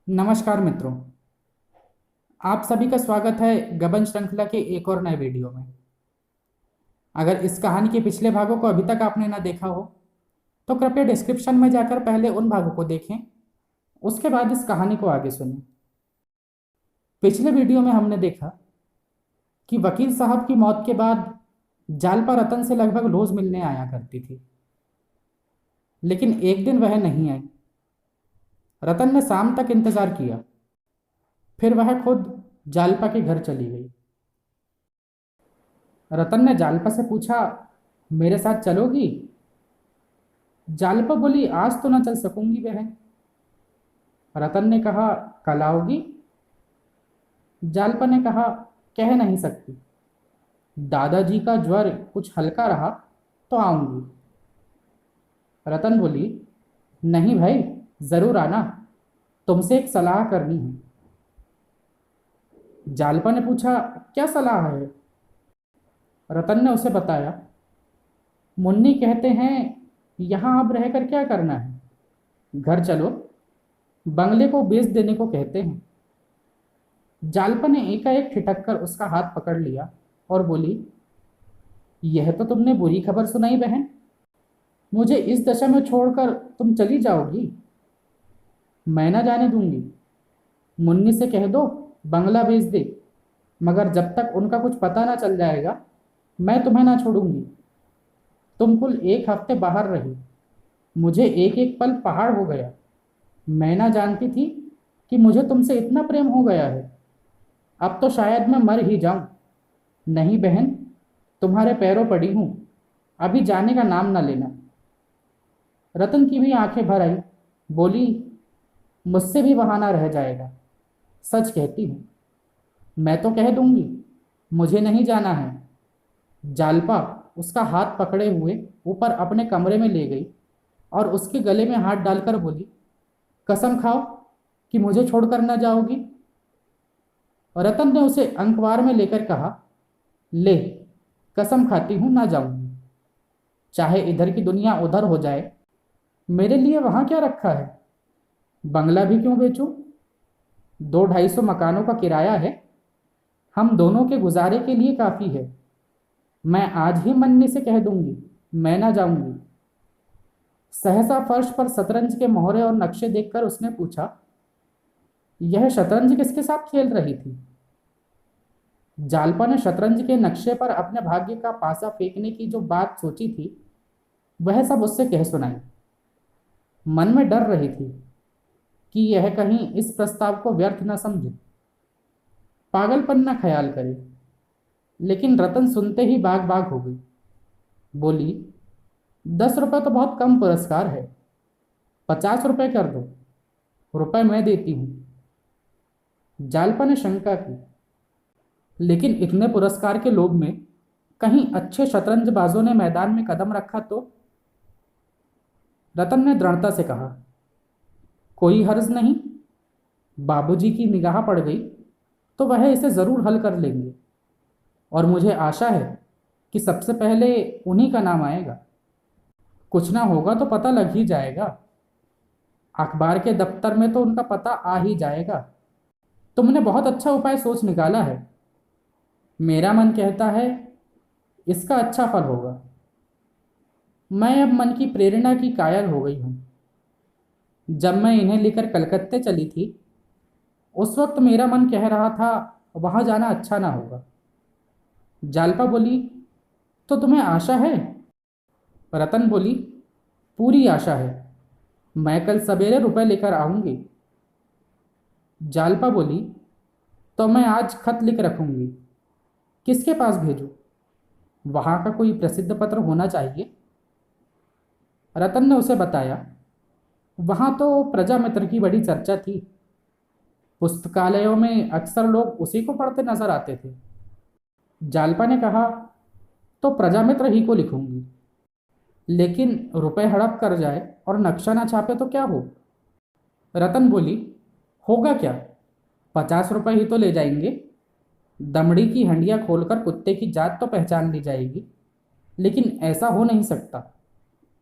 नमस्कार मित्रों। आप सभी का स्वागत है गबन श्रृंखला के एक और नए वीडियो में। अगर इस कहानी के पिछले भागों को अभी तक आपने ना देखा हो तो कृपया डिस्क्रिप्शन में जाकर पहले उन भागों को देखें, उसके बाद इस कहानी को आगे सुनें। पिछले वीडियो में हमने देखा कि वकील साहब की मौत के बाद जालपा रतन से लगभग रोज मिलने आया करती थी, लेकिन एक दिन वह नहीं आई। रतन ने शाम तक इंतजार किया, फिर वह खुद जालपा के घर चली गई। रतन ने जालपा से पूछा, मेरे साथ चलोगी? जालपा बोली, आज तो ना चल सकूंगी बहन। रतन ने कहा, कल आओगी? जालपा ने कहा, कह नहीं सकती। दादाजी का ज्वर कुछ हल्का रहा तो आऊंगी। रतन बोली, नहीं भाई, जरूर आना, तुमसे एक सलाह करनी है। जालपा ने पूछा, क्या सलाह है? रतन ने उसे बताया, मुन्नी कहते हैं यहाँ अब रहकर क्या करना है, घर चलो, बंगले को बेच देने को कहते हैं। जालपा ने एकाएक ठिठक कर उसका हाथ पकड़ लिया और बोली, यह तो तुमने बुरी खबर सुनाई बहन। मुझे इस दशा में छोड़कर तुम चली जाओगी? मैं ना जाने दूंगी। मुन्नी से कह दो बंगला बेच दे, मगर जब तक उनका कुछ पता ना चल जाएगा मैं तुम्हें ना छोड़ूंगी। तुम कुल एक हफ्ते बाहर रही, मुझे एक एक पल पहाड़ हो गया। मैं ना जानती थी कि मुझे तुमसे इतना प्रेम हो गया है। अब तो शायद मैं मर ही जाऊं। नहीं बहन, तुम्हारे पैरों पड़ी हूं, अभी जाने का नाम ना लेना। रतन की भी आंखें भर आई, बोली, मुझसे भी बहाना रह जाएगा, सच कहती हूँ। मैं तो कह दूंगी, मुझे नहीं जाना है। जालपा उसका हाथ पकड़े हुए ऊपर अपने कमरे में ले गई और उसके गले में हाथ डालकर बोली, कसम खाओ कि मुझे छोड़कर न जाओगी। रतन ने उसे अंकवार में लेकर कहा, ले, कसम खाती हूं ना जाऊंगी। चाहे इधर की दुनिया उधर हो जाए, मेरे लिए वहां क्या रखा है? बंगला भी क्यों बेचूं? 200-250 मकानों का किराया है, हम दोनों के गुजारे के लिए काफी है। मैं आज ही मन्नी से कह दूंगी, मैं ना जाऊंगी। सहसा फर्श पर शतरंज के मोहरे और नक्शे देखकर उसने पूछा, यह शतरंज किसके साथ खेल रही थी? जालपा ने शतरंज के नक्शे पर अपने भाग्य का पासा फेंकने की जो बात सोची थी वह सब उससे कह सुनाई। मन में डर रही थी कि यह कहीं इस प्रस्ताव को व्यर्थ न समझे, पागलपन न ख्याल करे। लेकिन रतन सुनते ही बाग बाग हो गई। बोली, 10 रुपये तो बहुत कम पुरस्कार है, 50 रुपये कर दो, रुपए मैं देती हूँ। जालपा ने शंका की, लेकिन इतने पुरस्कार के लोभ में कहीं अच्छे शतरंजबाजों ने मैदान में कदम रखा तो? रतन ने दृढ़ता से कहा, कोई हर्ज नहीं, बाबूजी की निगाह पड़ गई तो वह इसे जरूर हल कर लेंगे, और मुझे आशा है कि सबसे पहले उन्हीं का नाम आएगा। कुछ ना होगा तो पता लग ही जाएगा, अखबार के दफ्तर में तो उनका पता आ ही जाएगा। तुमने बहुत अच्छा उपाय सोच निकाला है, मेरा मन कहता है इसका अच्छा फल होगा। मैं अब मन की प्रेरणा की कायल हो गई हूँ। जब मैं इन्हें लेकर कलकत्ते चली थी उस वक्त मेरा मन कह रहा था वहां जाना अच्छा ना होगा। जालपा बोली, तो तुम्हें आशा है? रतन बोली, पूरी आशा है, मैं कल सवेरे रुपए लेकर आऊंगी। जालपा बोली, तो मैं आज खत लिख रखूंगी, किसके पास भेजूं? वहां का कोई प्रसिद्ध पत्र होना चाहिए। रतन ने उसे बताया, वहां तो प्रजा मित्र की बड़ी चर्चा थी, पुस्तकालयों में अक्सर लोग उसी को पढ़ते नजर आते थे। जालपा ने कहा, तो प्रजा मित्र ही को लिखूंगी, लेकिन रुपए हड़प कर जाए और नक्शा ना छापे तो क्या हो? रतन बोली, होगा क्या, 50 रुपए ही तो ले जाएंगे। दमड़ी की हंडिया खोलकर कुत्ते की जात तो पहचान ली जाएगी, लेकिन ऐसा हो नहीं सकता।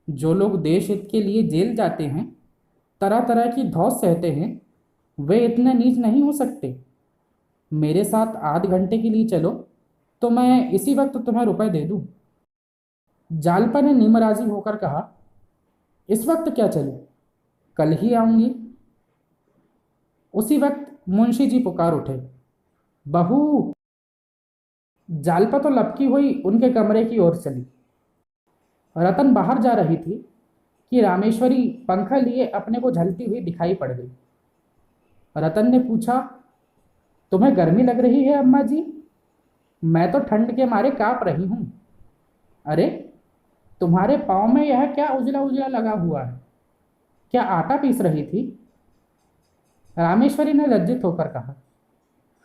जो लोग देश हित के लिए जेल जाते हैं, तरह तरह की धौंस सहते हैं, वे इतने नीच नहीं हो सकते। मेरे साथ आध घंटे के लिए चलो तो मैं इसी वक्त तुम्हें रुपए दे दूं। जालपा ने निमराजी होकर कहा, इस वक्त क्या चलूं, कल ही आऊंगी। उसी वक्त मुंशी जी पुकार उठे, बहू। जालपा तो लपकी हुई उनके कमरे की ओर चली। रतन बाहर जा रही थी कि रामेश्वरी पंखा लिए अपने को झलती हुई दिखाई पड़ गई। रतन ने पूछा, तुम्हें गर्मी लग रही है अम्मा जी? मैं तो ठंड के मारे कांप रही हूं। अरे, तुम्हारे पाँव में यह क्या उजला उजला लगा हुआ है? क्या आटा पीस रही थी? रामेश्वरी ने लज्जित होकर कहा,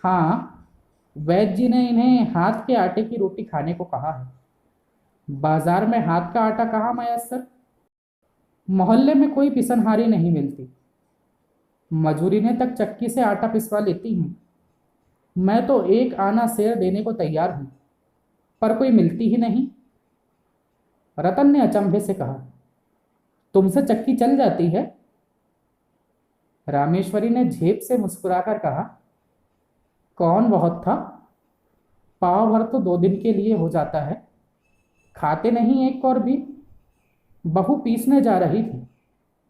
हाँ, वैद्य जी ने इन्हें हाथ के आटे की रोटी खाने को कहा है। बाजार में हाथ का आटा कहाँ मयस्सर। मोहल्ले में कोई पिसनहारी नहीं मिलती। मजूरी ने तक चक्की से आटा पिसवा लेती हूँ। मैं तो एक आना शेर देने को तैयार हूँ, पर कोई मिलती ही नहीं। रतन ने अचंभे से कहा, तुमसे चक्की चल जाती है? रामेश्वरी ने झेप से मुस्कुराकर कहा, कौन बहुत था, पाव भर तो 2 दिन के लिए हो जाता है, खाते नहीं एक और भी। बहू पीसने जा रही थी,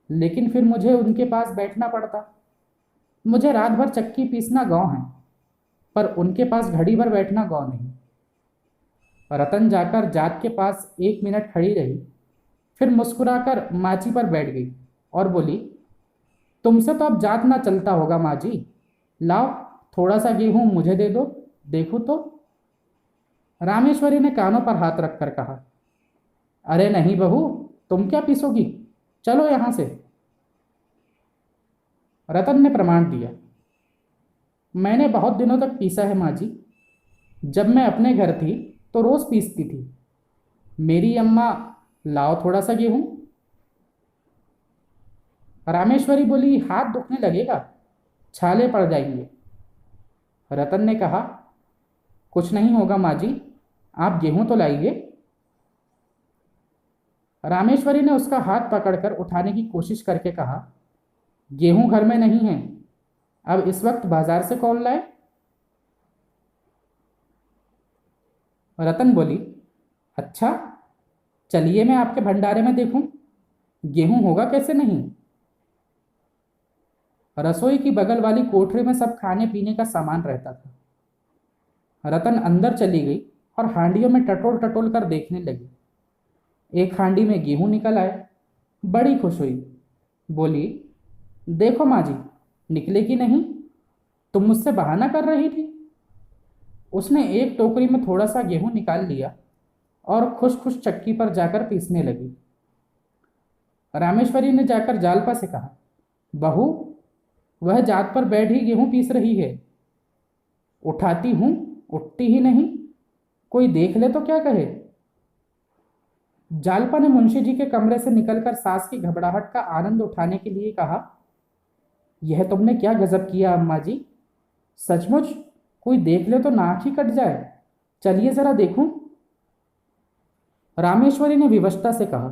लेकिन फिर मुझे उनके पास बैठना पड़ता। मुझे रात भर चक्की पीसना गाँव है, पर उनके पास घड़ी भर बैठना गाँव नहीं। रतन जाकर जात के पास 1 मिनट खड़ी रही, फिर मुस्कुराकर माची पर बैठ गई और बोली, तुमसे तो अब जात ना चलता होगा माँ जी। लाओ, थोड़ा सा गेहूं मुझे दे दो, देखो तो। रामेश्वरी ने कानों पर हाथ रखकर कहा, अरे नहीं बहू, तुम क्या पीसोगी, चलो यहां से। रतन ने प्रमाण दिया, मैंने बहुत दिनों तक पीसा है माँ जी। जब मैं अपने घर थी तो रोज पीसती थी मेरी अम्मा। लाओ थोड़ा सा गेहूं। रामेश्वरी बोली, हाथ दुखने लगेगा, छाले पड़ जाएंगे। रतन ने कहा, कुछ नहीं होगा माँ जी, आप गेहूं तो लाइए। रामेश्वरी ने उसका हाथ पकड़कर उठाने की कोशिश करके कहा, गेहूं घर में नहीं है, अब इस वक्त बाजार से कौन लाए। रतन बोली, अच्छा, चलिए मैं आपके भंडारे में देखूं, गेहूं होगा कैसे नहीं। रसोई की बगल वाली कोठरी में सब खाने पीने का सामान रहता था। रतन अंदर चली गई और हांडियों में टटोल टटोल कर देखने लगी। एक हांडी में गेहूं निकल आया। बड़ी खुश हुई, बोली, देखो माँ जी, निकले कि नहीं, तुम मुझसे बहाना कर रही थी। उसने एक टोकरी में थोड़ा सा गेहूं निकाल लिया और खुश खुश चक्की पर जाकर पीसने लगी। रामेश्वरी ने जाकर जालपा से कहा, बहू, वह जात पर बैठ ही गेहूं पीस रही है। उठाती हूं, उठती ही नहीं, कोई देख ले तो क्या कहे। जालपा ने मुंशी जी के कमरे से निकलकर सास की घबराहट का आनंद उठाने के लिए कहा, यह तुमने क्या गजब किया अम्मा जी, सचमुच कोई देख ले तो नाक ही कट जाए, चलिए जरा देखूं। रामेश्वरी ने विवशता से कहा,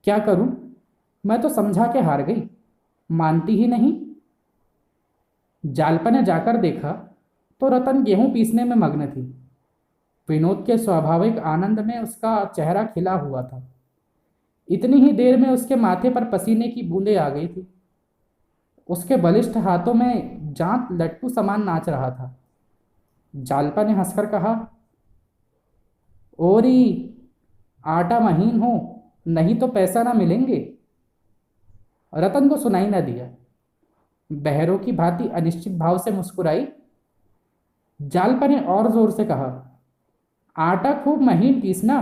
क्या करूं, मैं तो समझा के हार गई, मानती ही नहीं। जालपा ने जाकर देखा तो रतन गेहूं पीसने में मग्न थी। विनोद के स्वाभाविक आनंद में उसका चेहरा खिला हुआ था। इतनी ही देर में उसके माथे पर पसीने की बूंदें आ गई थी। उसके बलिष्ठ हाथों में जांत लट्टू समान नाच रहा था। जालपा ने हंसकर कहा, ओरी, आटा महीन हो, नहीं तो पैसा ना मिलेंगे। रतन को सुनाई न दिया। बहरों की भांति अनिश्चित भाव से मुस्कुराई। जालपा ने और जोर से कहा, आटा खूब महीन पीसना,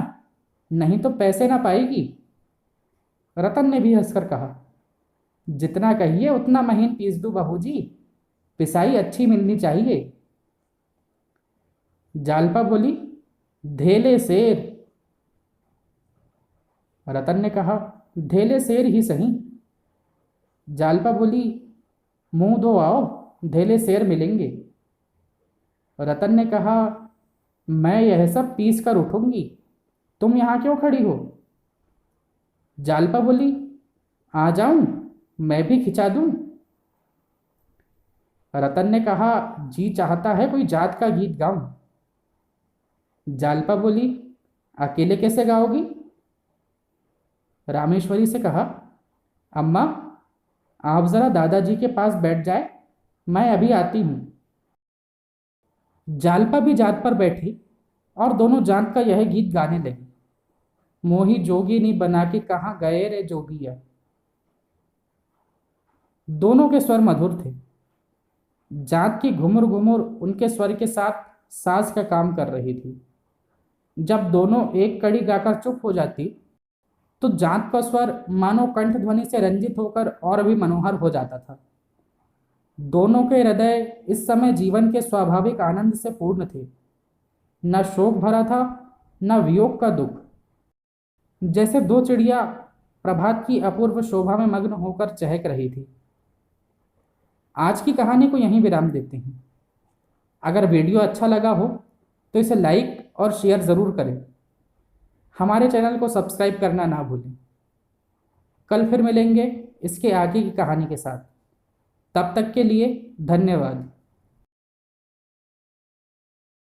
नहीं तो पैसे ना पाएगी। रतन ने भी हंसकर कहा, जितना कहिए उतना महीन पीस दूं बहू जी, पिसाई अच्छी मिलनी चाहिए। जालपा बोली, धेले शेर। रतन ने कहा, धेले शेर ही सही। जालपा बोली, मुंह धो आओ, धेले शेर मिलेंगे। रतन ने कहा, मैं यह सब पीस कर उठूंगी, तुम यहां क्यों खड़ी हो। जालपा बोली, आ जाऊं, मैं भी खिंचा दूं। रतन ने कहा, जी चाहता है कोई जात का गीत गाऊं। जालपा बोली, अकेले कैसे गाओगी? रामेश्वरी से कहा, अम्मा आप जरा दादाजी के पास बैठ जाए, मैं अभी आती हूँ। जालपा भी जात पर बैठी और दोनों जात का यह गीत गाने लगी। मोही जोगीनी बना के कहाँ गए रे जोगिया। दोनों के स्वर मधुर थे। जात की घुमुर घुमुर उनके स्वर के साथ साज का काम कर रही थी। जब दोनों एक कड़ी गाकर चुप हो जाती तो जात का स्वर मानो कंठ ध्वनि से रंजित होकर और भी मनोहर हो जाता था। दोनों के हृदय इस समय जीवन के स्वाभाविक आनंद से पूर्ण थे। न शोक भरा था, न वियोग का दुख। जैसे दो चिड़िया प्रभात की अपूर्व शोभा में मग्न होकर चहक रही थी। आज की कहानी को यहीं विराम देते हैं। अगर वीडियो अच्छा लगा हो तो इसे लाइक और शेयर ज़रूर करें। हमारे चैनल को सब्सक्राइब करना ना भूलें। कल फिर मिलेंगे इसके आगे की कहानी के साथ। तब तक के लिए धन्यवाद।